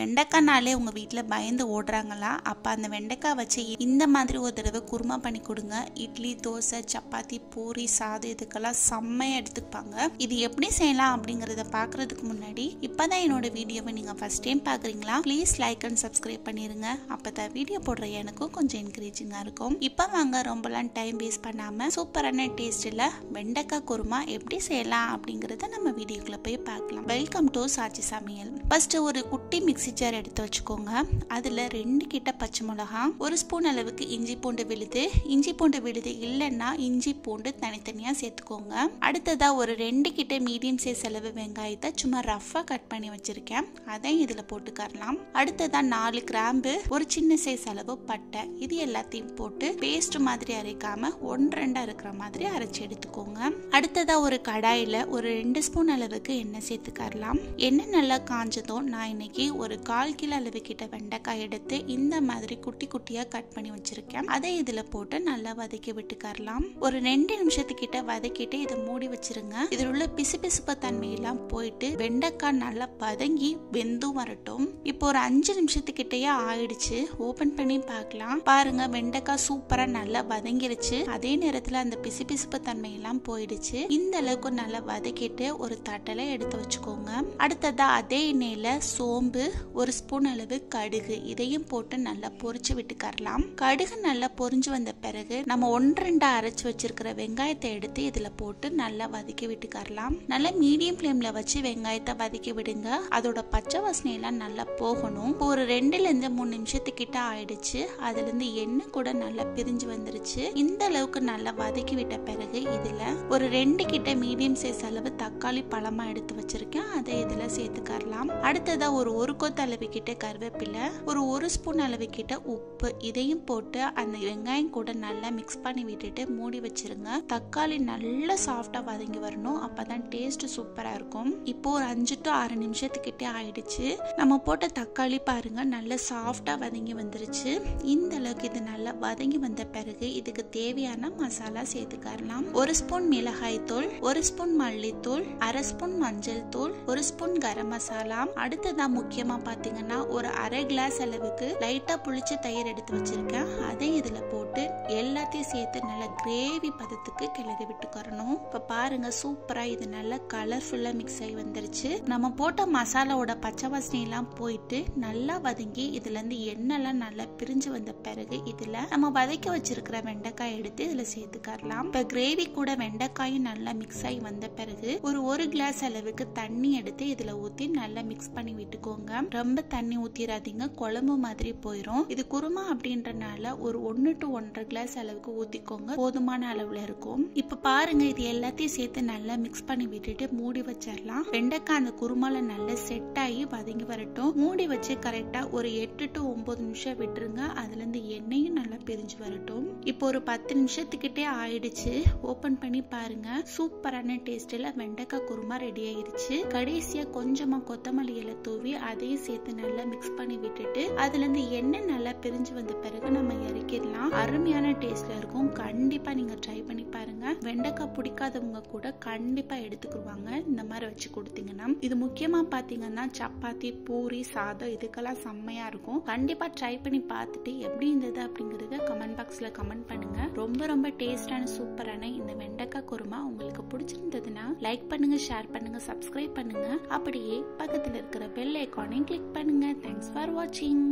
வெண்டைக்காய்னாலே உங்கள் வீட்டில் பயந்து ஓடுறாங்களா? அப்போ அந்த வெண்டைக்காய் வச்சு இந்த மாதிரி ஒரு தடவை குருமா பண்ணி கொடுங்க. இட்லி, தோசை, சப்பாத்தி, பூரி, சாதம் இதுக்கெல்லாம் செம்மையாக எடுத்துப்பாங்க. இது எப்படி செய்யலாம் அப்படிங்கிறத பார்க்குறதுக்கு முன்னாடி இப்போ தான் என்னோட வீடியோவை நீங்கள் ஃபஸ்ட் டைம் பார்க்குறீங்களா? ப்ளீஸ் லைக் அண்ட் சப்ஸ்கிரைப் பண்ணிடுங்க. அப்போ தான் வீடியோ போடுற எனக்கும் கொஞ்சம் என்கரேஜிங்காக இருக்கும். இப்போ வாங்க ரொம்பலாம் டைம் வேஸ்ட் பண்ணாமல் சூப்பரான டேஸ்ட்டில் வெண்டைக்காய் குருமா எப்படி செய்யலாம் அப்படிங்கிறத நம்ம வீடியோக்குள்ளே போய் பார்க்கலாம். வெல்கம் டு சாச்சி சமையல். ஃபர்ஸ்ட் ஒரு குட்டி மிக்ஸி ஜார் எடுத்து வச்சுக்கோங்க. அதில் 2 கிட்ட பச்சை மிளகா, 1 ஸ்பூன் அளவுக்கு இஞ்சி பூண்டு விழுது இல்லைன்னா இஞ்சி பூண்டு தனித்தனியாக சேர்த்துக்கோங்க. அடுத்ததா ஒரு 2 கிட்ட மீடியம் சைஸ் அளவு வெங்காயத்தை சும்மா ரஃபாக கட் பண்ணி வச்சிருக்கேன், அதையும் இதில் போட்டுக்கலாம். அடுத்ததா 4 கிராம்பு, ஒரு சின்ன சைஸ் அளவு பட்டை, இது எல்லாத்தையும் போட்டு பேஸ்ட் மாதிரி அரைக்காம 1-2 இருக்கிற மாதிரி அரைச்சி எடுத்துக்கோங்க. அடுத்ததா ஒரு கடாயில் ஒரு 2 ஸ்பூன் அளவுக்கு எண்ணெய் சேர்த்துக்கலாம். எண்ணெய் நல்லா காஞ்சதும் நான் இன்னைக்கு ஒரு 1/4 கிலோ அளவு கிட்ட வெண்டைக்காய் எடுத்து இந்த மாதிரி குட்டி குட்டியா கட் பண்ணி வச்சிருக்கேன். அதை இதுல போட்டு நல்லா வதக்கி விட்டுக்கலாம். ஒரு 2 நிமிஷத்துக்கிட்ட வதக்கிட்டு இதை மூடி வச்சிருங்க. இதில் உள்ள பிசுபிசுப்பு தன்மையெல்லாம் போயிட்டு வெண்டைக்காய் நல்லா வதங்கி வெந்தும் வரட்டும். இப்போ ஒரு 5 நிமிஷத்துக்கிட்டயே ஆயிடுச்சு. ஓபன் பண்ணி பார்க்கலாம். பாருங்க, வெண்டைக்காய் சூப்பரா நல்லா வதங்கிருச்சு. அதே நேரத்துல அந்த பிசுபிசுப்பு தன்மையெல்லாம் போயிடுச்சு. இந்த அளவுக்கு நல்லா வதக்கிட்டு ஒரு தட்டலை எடுத்து வச்சுக்கோங்க. அடுத்ததா அதே எண்ணெயில சோம்பு, 1 ஸ்பூன் அளவு கடுகு, இதையும் போட்டு நல்லா பொரிச்சு விட்டுக்கலாம். கடுகு நல்லா பொரிஞ்சு வந்த பிறகு நம்ம 1-2 அரைச்சு வச்சிருக்கிற வெங்காயத்தை எடுத்து இதுல போட்டு நல்லா வதக்கி விட்டுக்கலாம். நல்லா மீடியம் ஃப்ளேம்ல வச்சு வெங்காயத்தை வதக்கி விடுங்க. அதோட பச்சை வாசனை எல்லாம் நல்லா போகணும். ஒரு 2-3 நிமிஷத்துக்கிட்ட ஆயிடுச்சு. அதுல இருந்து எண்ணெய் கூட நல்லா பிரிஞ்சு வந்துருச்சு. இந்த அளவுக்கு நல்லா வதக்கி விட்ட பிறகு இதுல ஒரு 2 கிட்ட மீடியம் சைஸ் அளவு தக்காளி பழமா எடுத்து வச்சிருக்கேன், அதை இதுல சேர்த்துக்கலாம். அடுத்ததா ஒரு கொத்து அளவு கிட்ட கருவேப்பிலை, ஒரு 1 ஸ்பூன் அளவு கிட்ட உப்பு, இதையும் போட்டு அந்த வெங்காயம் கூட நல்லா மிக்ஸ் பண்ணி விட்டுட்டு மூடி வச்சிருங்க. தக்காளி நல்லா சாஃப்டா வதங்கி வரணும், அப்பதான் டேஸ்ட் சூப்பரா இருக்கும். இப்போ ஒரு 5-6 நிமிஷத்துக்கிட்டே ஆயிடுச்சு. நம்ம போட்ட தக்காளி பாருங்க நல்லா சாஃப்டா வதங்கி வந்துருச்சு. இந்த அளவுக்கு இது நல்லா வதங்கி வந்த பிறகு இதுக்கு தேவையான மசாலா சேர்த்துக்கலாம். 1 ஸ்பூன் மிளகாய் தூள், 1 ஸ்பூன் மல்லித்தூள், 1/2 ஸ்பூன் மஞ்சள் தூள், 1 ஸ்பூன் கரம் மசாலா. அடுத்ததா முக்கியமா பாத்தீங்கன்னா ஒரு 1/2 கிளாஸ் அளவுக்கு லைட்டா புளிச்ச தயிர் எடுத்து வச்சிருக்கேன், அதை இதுல போட்டு எல்லாத்தையும் சேர்த்து நல்லா கிரேவி பதத்துக்கு கிளறி விட்டுக்கறணும். இப்ப பாருங்க, சூப்பரா இது நல்லா கலர்ஃபுல்லா மிக்ஸ் ஆகி வந்துருச்சு. நம்ம போட்ட மசாலாவோட பச்சை வாசனை எல்லாம் போயிட்டு நல்லா வதங்கி இதுல இருந்து எண்ணெய்லாம் நல்லா பிரிஞ்சு வந்த பிறகு இதுல நம்ம வதக்கி வச்சிருக்கிற வெண்டைக்காய் எடுத்து இதுல சேர்த்துக்கலாம். இப்ப கிரேவி கூட வெண்டைக்காயும் நல்லா மிக்ஸ் ஆகி வந்த பிறகு ஒரு 1 கிளாஸ் அளவுக்கு தண்ணி எடுத்து இதுல ஊத்தி நல்லா மிக்ஸ் பண்ணி விட்டுக்கோங்க. ரொம்ப தண்ணி ஊத்திராதீங்க, குழம்பு மாதிரி போயிடும். இது குருமா அப்படின்றனால ஒரு 1 to 1.5 கிளாஸ் அளவுக்கு ஊத்திக்கோங்க, போதுமான அளவுல இருக்கும். இப்ப பாருங்க, இது எல்லாத்தையும் சேர்த்து நல்லா மிக்ஸ் பண்ணி விட்டுட்டு மூடி வச்சிடலாம். வெண்டைக்காய் அந்த குருமால நல்லா செட் ஆகி வதங்கி வரட்டும். மூடி வச்சு கரெக்டா ஒரு 8 to 9 நிமிஷம் விட்டுருங்க. அதுல இருந்து எண்ணெயும் நல்லா பிரிஞ்சு வரட்டும். இப்போ ஒரு 10 நிமிஷத்துக்கிட்டே ஆயிடுச்சு. ஓபன் பண்ணி பாருங்க, சூப்பரான டேஸ்ட்ல வெண்டைக்காய் குருமா ரெடி ஆயிருச்சு. கடைசியா கொஞ்சமா கொத்தமல்லி இலை தூவி அதையும் சேர்த்து நல்லா மிக்ஸ் பண்ணி விட்டுட்டு அதுல இருந்து எண்ணெய் நல்லா பிரிஞ்சு வந்த பிறகு நம்ம இறக்கிடலாம். அருமையான டேஸ்ட்ல இருக்கும். கண்டிப்பா நீங்க ட்ரை பண்ணி பாருங்க. வெண்டைக்காய் பிடிக்காதவங்க கூட கண்டிப்பா எடுத்துக்குவாங்க இந்த மாதிரி வச்சு கொடுத்தீங்கன்னா. இது முக்கியமா பாத்தீங்கன்னா சப்பாத்தி, பூரி, சாதம் இதுக்கெல்லாம் செம்மையா இருக்கும். கண்டிப்பா ட்ரை பண்ணி பார்த்துட்டு எப்படி இருந்தது அப்படிங்கறத கமெண்ட் பாக்ஸ்ல கமெண்ட் பண்ணுங்க. ரொம்ப ரொம்ப டேஸ்டான சூப்பரான இந்த வெண்டைக்காய் குருமா உங்களுக்கு பிடிச்சிருந்ததுன்னா லைக் பண்ணுங்க, ஷேர் பண்ணுங்க, சப்ஸ்கிரைப் பண்ணுங்க. அப்படியே பக்கத்துல இருக்கிற பெல் ஐகானையும் கிளிக் பண்ணுங்க. தேங்க்ஸ் ஃபார் வாட்சிங்.